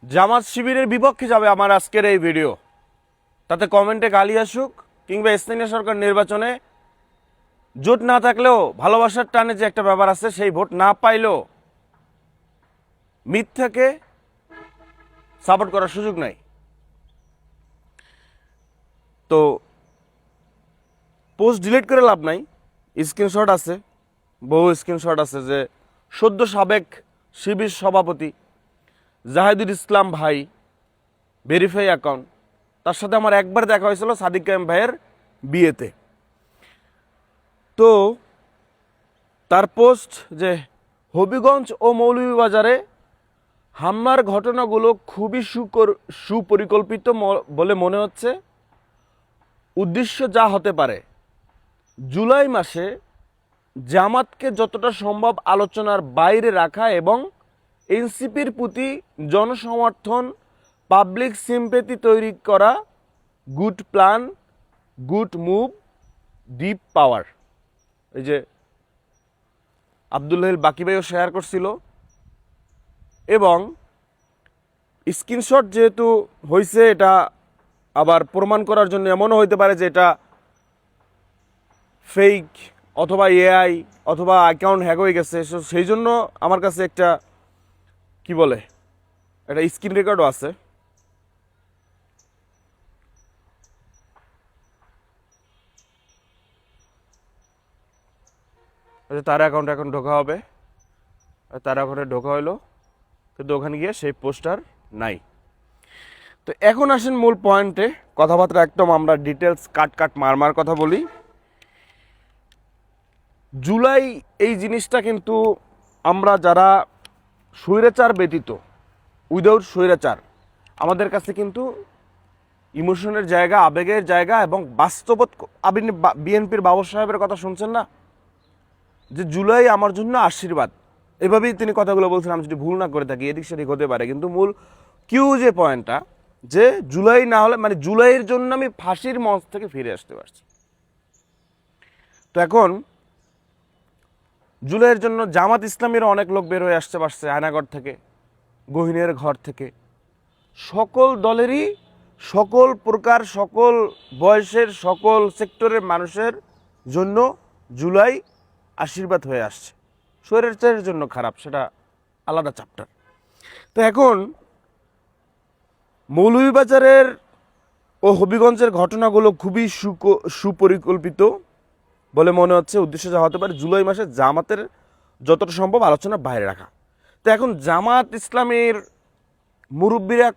জামাত শিবিরের বিপক্ষে যাবে আমার আজকের এই ভিডিও। তাতে কমেন্টে গালি আসুক কিংবা স্থানীয় সরকার নির্বাচনে জোট না থাকলেও ভালোবাসার টানে যে একটা ব্যাপার আছে, সেই ভোট না পাইলেও মিথ্যাকে সাপোর্ট করার সুযোগ নাই। তো পোস্ট ডিলিট করে লাভ নাই, স্ক্রিনশট আছে, বহু স্ক্রিনশট আছে যে সদ্য সাবেক শিবির সভাপতি জাহিদুল ইসলাম ভাই ভেরিফাই অ্যাকাউন্ট, তার সাথে আমার একবার দেখা হয়েছিল সাদিক কায়েম ভাইয়ের বিয়েতে। তো তার পোস্ট যে হবিগঞ্জ ও মৌলভীবাজারে হামলার ঘটনাগুলো খুবই সুপরিকল্পিত বলে মনে হচ্ছে। উদ্দেশ্য যা হতে পারে, জুলাই মাসে জামাতকে যতটা সম্ভব আলোচনার বাইরে রাখা এবং এনসিপির প্রতি জনসমর্থন, পাবলিক সিম্পেথি তৈরি করা। Good plan, good move, deep power. এই যে আব্দুল্লাহিল বাকি ভাইও শেয়ার করছিল। এবং স্ক্রিনশট যেহেতু হয়েছে, এটা আবার প্রমাণ করার জন্য এমনও হইতে পারে যে এটা ফেক অথবা এআই অথবা অ্যাকাউন্ট হ্যাক হয়ে গেছে। সেই জন্য আমার কাছে একটা কি বলে একটা স্ক্রিন রেকর্ডও আছে। তার অ্যাকাউন্টে এখন ঢোকা হবে, তার অ্যাকাউন্টে ঢোকা হলো, কিন্তু ওখানে গিয়ে সেই পোস্টার নাই। তো এখন আসেন মূল পয়েন্টে, কথাবার্তা একদম আমরা ডিটেলস কাট মার কথা বলি। জুলাই এই জিনিসটা কিন্তু আমরা যারা স্বৈরাচার ব্যতীত, উইদাউট স্বৈরাচার, আমাদের কাছে কিন্তু ইমোশনের জায়গা, আবেগের জায়গা এবং বাস্তবত। আপনি বিএনপির বাবর সাহেবের কথা শুনছেন না, যে জুলাই আমার জন্য আশীর্বাদ, এভাবেই তিনি কথাগুলো বলছেন। আমি যদি ভুল না করে থাকি, এদিক সেদিক হতে পারে, কিন্তু মূল যে পয়েন্টটা, যে জুলাই না হলে মানে জুলাইয়ের জন্য আমি ফাঁসির মঞ্চ থেকে ফিরে আসতে পারছি। তো এখন জুলাইয়ের জন্য জামাত ইসলামের অনেক লোক বের হয়ে আসতে পারছে, আয়নাগর থেকে, গহিনের ঘর থেকে, সকল দলেরই সকল প্রকার, সকল বয়সের, সকল সেক্টরের মানুষের জন্য জুলাই আশীর্বাদ হয়ে আসছে। স্বৈরাচারের জন্য খারাপ, সেটা আলাদা চ্যাপ্টার। তো এখন মৌলভীবাজারের ও হবিগঞ্জের ঘটনাগুলো খুবই সুপরিকল্পিত বলে মনে হচ্ছে। উদ্দেশ্য যা হতে পারে, জুলাই মাসে জামাতের যতটা সম্ভব আলোচনা বাইরে রাখা। তো এখন জামাত ইসলামের মুরব্বীরা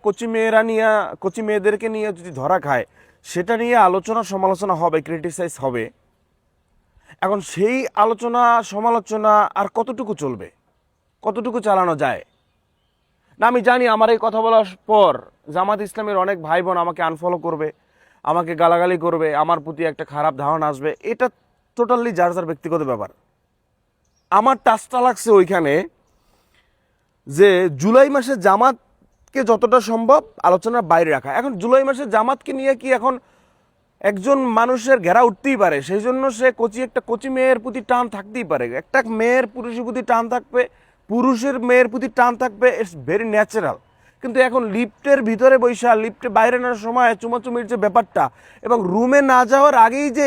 কচি মেয়েদেরকে নিয়ে যদি ধরা খায়, সেটা নিয়ে আলোচনা সমালোচনা হবে, ক্রিটিসাইজ হবে। এখন সেই আলোচনা সমালোচনা আর কতটুকু চলবে, কতটুকু চালানো যায় না। আমি জানি আমার এই কথা বলার পর জামাত ইসলামের অনেক ভাই বোন আমাকে আনফলো করবে, আমাকে গালাগালি করবে, আমার প্রতি একটা খারাপ ধারণা আসবে। এটা টোটালি যার যার ব্যক্তিগত ব্যাপার। আমার টাচটা লাগছে ওইখানে যে জুলাই মাসে জামাতকে যতটা সম্ভব আলোচনার বাইরে রাখা। এখন জুলাই মাসে জামাতকে নিয়ে কি এখন একজন মানুষের ঘেরা উঠতেই পারে, সেই জন্য সে একটা কচি মেয়ের প্রতি টান থাকতেই পারে। একটা মেয়ের পুরুষের প্রতি টান থাকবে, পুরুষের মেয়ের প্রতি টান থাকবে, ইটস ভেরি ন্যাচারাল। কিন্তু এখন লিফটের ভিতরে বৈশা, লিফটে বাইরে নেওয়ার সময় চুমাচুমির যে ব্যাপারটা, এবং রুমে না যাওয়ার আগেই যে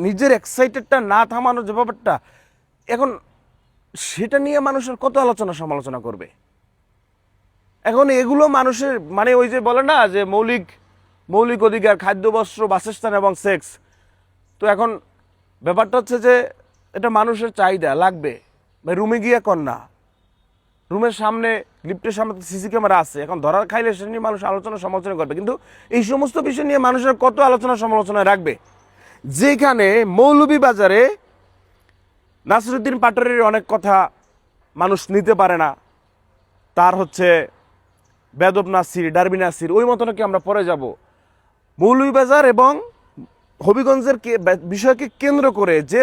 নিজের এক্সাইটেডটা না থামানোর যে ব্যাপারটা, এখন সেটা নিয়ে মানুষের কত আলোচনা সমালোচনা করবে। এখন এগুলো মানুষের মানে ওই যে বলে না যে মৌলিক অধিকার, খাদ্য, বস্ত্র, বাসস্থান এবং সেক্স। তো এখন ব্যাপারটা হচ্ছে যে এটা মানুষের চাহিদা লাগবে। ভাই রুমে গিয়ে কর না, রুমের সামনে, লিফটের সামনে সিসি ক্যামেরা আছে, এখন ধরার খাইলে সে নিয়ে মানুষ আলোচনা সমালোচনা করবে। কিন্তু এই সমস্ত বিষয় নিয়ে মানুষের কত আলোচনা সমালোচনা রাখবে, যেখানে মৌলভীবাজারে নাসিরুদ্দিন পাটোয়ারির অনেক কথা মানুষ নিতে পারে না। তার হচ্ছে বেদব নাসির, ডারবি নাসির, ওই মতো নাকি আমরা পরে যাব। মৌলভীবাজার এবং হবিগঞ্জের বিষয়কে কেন্দ্র করে যে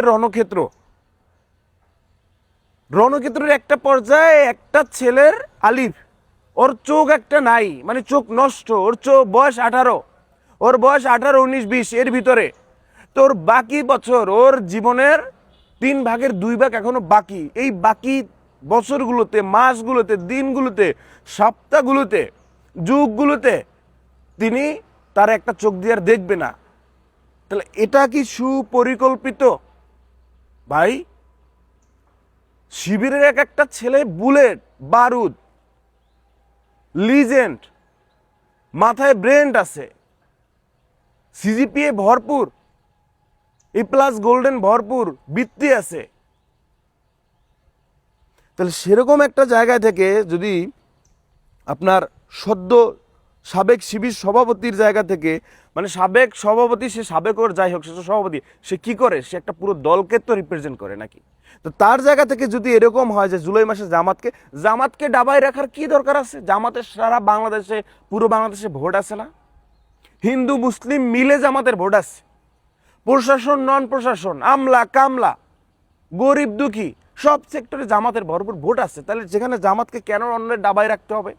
রণক্ষেত্রের একটা পর্যায়ে একটা ছেলের আলিফ, ওর চোখ একটা নাই, মানে চোখ নষ্ট, ওর বয়স 18, ওর বয়স 18, 19, 20 এর ভিতরে। তো ওর বাকি বছর, ওর জীবনের 3 ভাগের 2 ভাগ এখনো বাকি। এই বাকি বছরগুলোতে, মাসগুলোতে, দিনগুলোতে, সপ্তাহগুলোতে, যুগগুলোতে তিনি তার একটা চোখ দিয়ে আর দেখবে না। তাহলে এটা কি সুপরিকল্পিত? ভাই, শিবিরের এক একটা ছেলে বুলেট, বারুদ, লিজেন্ড, মাথায় ব্রেন্ড আছে, সিজিপিএ ভরপুর, এ প্লাস গোল্ডেন ভরপুর, বৃত্তি আছে। তাহলে সেরকম একটা জায়গা থেকে যদি আপনার সদ্য সাবেক শিবির সভাপতির জায়গা থেকে, মানে সাবেক সভাপতি, সে সাবেক ওর যাই হোক, সে সভাপতি, সে কি করে? সে একটা পুরো দলকে তো রিপ্রেজেন্ট করে নাকি? তো তার জায়গা থেকে যদি এরকম হয় যে জুলাই মাসে জামাতকে ডাবায় রাখার কি দরকার আছে? জামাতের সারা বাংলাদেশে, পুরো বাংলাদেশে ভোট আছে না? হিন্দু মুসলিম মিলে জামাতের ভোট আছে। প্রশাসন, নন প্রশাসন, আমলা কামলা, গরিব দুঃখী, সব সেক্টরে জামাতের ভরপুর ভোট আছে। তাহলে যেখানে জামাতকে কেন অন্যের ডাবায় রাখতে হবে?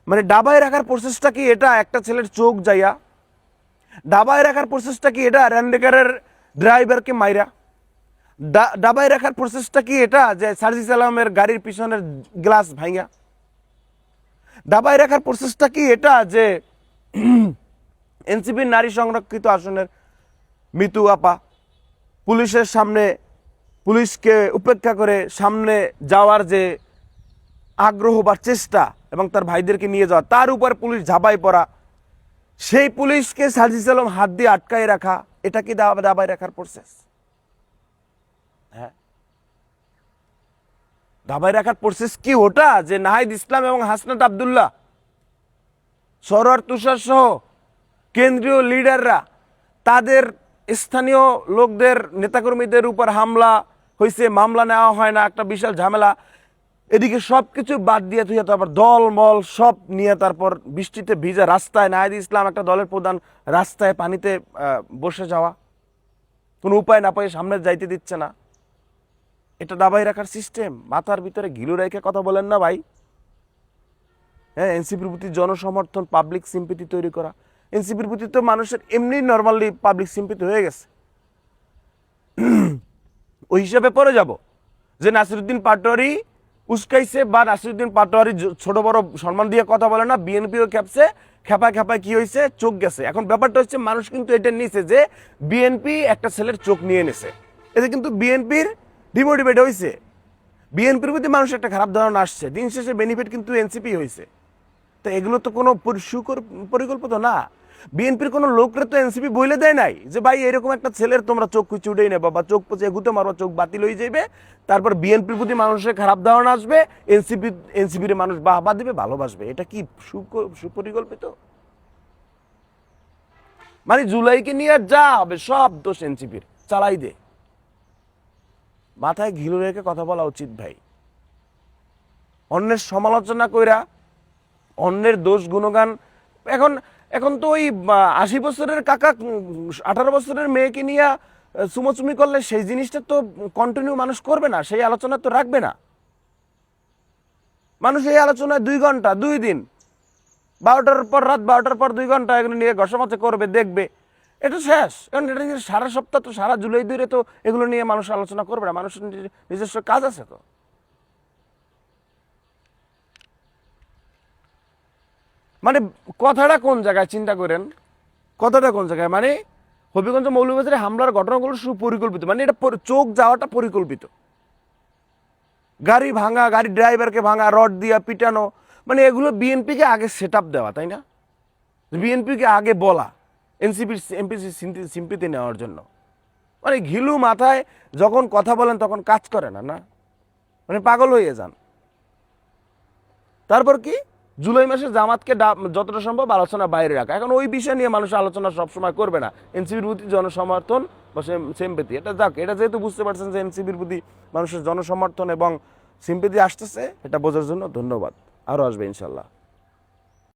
মানে ডাবায় রাখার প্রসেসটা কি এটা? একটা ছেলের চোখ যাইয়া ডাবায় রাখার প্রসেসটা কি এটা? র্যান্ডেকারের ড্রাইভারকে মাইরা ডাবায় রাখার প্রসেসটা কি এটা? যে সার্জিস আলমের গাড়ির পিছনের গ্লাস ভাঙা ডাবায় রাখার প্রসেসটা কি এটা? যে এনসিপির নারী সংরক্ষিত আসনের মিতু আপা পুলিশের সামনে, পুলিশকে উপেক্ষা করে সামনে যাওয়ার যে আগ্রহ বা চেষ্টা এবং তার ভাইদেরকে নিয়ে যাওয়া, তার উপর পুলিশ ঝাঁপাই পড়া, সেই পুলিশকে সার্জিস আলম হাত দিয়ে আটকায় রাখা, এটা কি দাবায় রাখার প্রসেস? হ্যাঁ, দাবায় রাখার প্রসেস কি ওটা? যে নাহিদ ইসলাম এবং হাসনাত আব্দুল্লাহ, সরোয়ার তুষার সহ কেন্দ্রীয় লিডাররা তাদের স্থানীয় লোকদের, নেতাকর্মীদের উপর হামলা হয়েছে, মামলা নেওয়া হয় না, একটা বিশাল ঝামেলা, এদিকে সব কিছু বাদ দিয়ে তুই তারপর দল মল সব নিয়ে তারপর বৃষ্টিতে ভিজা রাস্তায়, নাহিদ ইসলাম একটা দলের প্রধান, রাস্তায় পানিতে বসে যাওয়া, কোনো উপায় না পাই সামনে যাইতে দিচ্ছে না, এটা দাবাই রাখার সিস্টেম? মাথার ভিতরে ঘিলু রেখে কথা বলেন না ভাই। হ্যাঁ, এনসিপির প্রতি জনসমর্থন, পাবলিক সিম্পিতি তৈরি করা। এনসিপির প্রতি তো মানুষের এমনি নর্মালি পাবলিক সিম্পিতি হয়ে গেছে। ওই হিসাবে পরে যাব যে নাসিরুদ্দিন পাটোয়ারি উস্কাইছে, বা নাসিরুদ্দিন পাটোয়ারি ছোট বড় সম্মান দিয়ে কথা বলে না, বিএনপিও খেপছে, খেপায় খেপায় কি হয়েছে, চোখ গেছে। এখন ব্যাপারটা হচ্ছে মানুষ কিন্তু এটা নিছে যে বিএনপি একটা ছেলের চোখ নিয়ে নিছে, এতে কিন্তু বিএনপির ডিমোটিভেট হয়েছে, বিএনপির প্রতি মানুষ একটা খারাপ ধারণা আসছে, দিন শেষে বেনিফিট কিন্তু এনসিপি হয়েছে। তো এগুলো তো কোনো পরিকল্পিত না। বিএনপির কোনো লোকরে তো এনসিপি বইলে দেয় নাই যে ভাই এরকম একটা ছেলের তোমরা চোখ কুচি উঠেই নেবা বা চোখ পচে এগুতে মারবা, চোখ বাতিল হয়ে যাবে, তারপর বিএনপির প্রতি মানুষের খারাপ ধারণা আসবে, এনসিপির মানুষ বাহবা দিবে, ভালোবাসবে। এটা কি সুপরিকল্পিত? মানে জুলাইকে নিয়ে যা হবে সব দোষ এনসিপির, চালাই দে। মাথায় ঘিলু রেখে কথা বলা উচিত ভাই। অন্যের সমালোচনা কইরা, অন্যের দোষ গুণগান, এখন এখন তো ওই 80 বছরের কাকা 18 বছরের মেয়েকে নিয়ে চুমোচুমি করলে সেই জিনিসটা তো কন্টিনিউ মানুষ করবে না, সেই আলোচনা তো রাখবে না মানুষ। এই আলোচনায় 2 ঘন্টা 2 দিন, 12টার পর রাত 12টার পর 2 ঘন্টা এগুলো নিয়ে ঘষামাছে করবে, দেখবে, এটা শেষ। কারণ এটা নিয়ে সারা সপ্তাহ তো, সারা জুলাই ধরে তো এগুলো নিয়ে মানুষ আলোচনা করবে না, মানুষের নিজস্ব কাজ আছে তো। মানে কথাটা কোন জায়গায় চিন্তা করেন, কথাটা কোন জায়গায়? মানে হবিগঞ্জ মৌলভীবাজারে হামলার ঘটনাগুলো সুপরিকল্পিত, মানে এটা চোখ যাওয়াটা পরিকল্পিত, গাড়ি ভাঙা, গাড়ি ড্রাইভারকে ভাঙা, রড দিয়া পিটানো, মানে এগুলো বিএনপিকে আগে সেট আপ দেওয়া, তাই না? বিএনপিকে আগে বলা এনসিপির সিম্পিতে নেওয়ার জন্য। মানে ঘিলু মাথায় যখন কথা বলেন তখন কাজ করে না, না মানে পাগল হয়ে যান। তারপর কি জুলাই মাসে জামাতকে যতটা সম্ভব আলোচনা বাইরে রাখা। এখন ওই বিষয় নিয়ে মানুষ আলোচনা সবসময় করবে না, এনসিপির প্রতি জনসমর্থন বা সিম্পেথি, এটা যাক, এটা যেহেতু বুঝতে পারছেন যে এনসিপির প্রতি মানুষের জনসমর্থন এবং সিম্পেথি আসতেছে, এটা বোঝার জন্য ধন্যবাদ। আরও আসবে ইনশাল্লাহ।